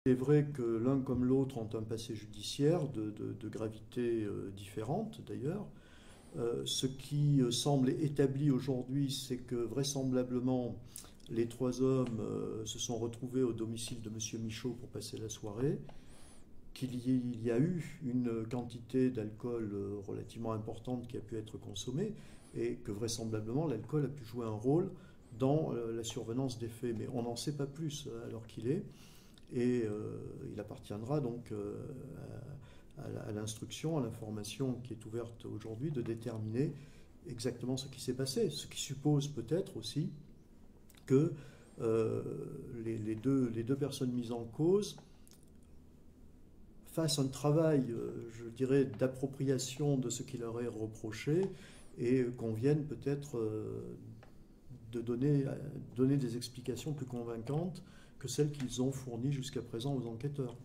Il est vrai que l'un comme l'autre ont un passé judiciaire de gravité différente d'ailleurs. Ce qui semble établi aujourd'hui, c'est que vraisemblablement les trois hommes se sont retrouvés au domicile de M. Michaud pour passer la soirée, qu'il y a eu une quantité d'alcool relativement importante qui a pu être consommée et que vraisemblablement l'alcool a pu jouer un rôle dans la survenance des faits. Mais on n'en sait pas plus alors qu'il est. Et il appartiendra donc à l'instruction, à l'information qui est ouverte aujourd'hui, de déterminer exactement ce qui s'est passé. Ce qui suppose peut-être aussi que les deux personnes mises en cause fassent un travail, je dirais, d'appropriation de ce qui leur est reproché et conviennent peut-être de donner des explications plus convaincantes que celles qu'ils ont fournies jusqu'à présent aux enquêteurs.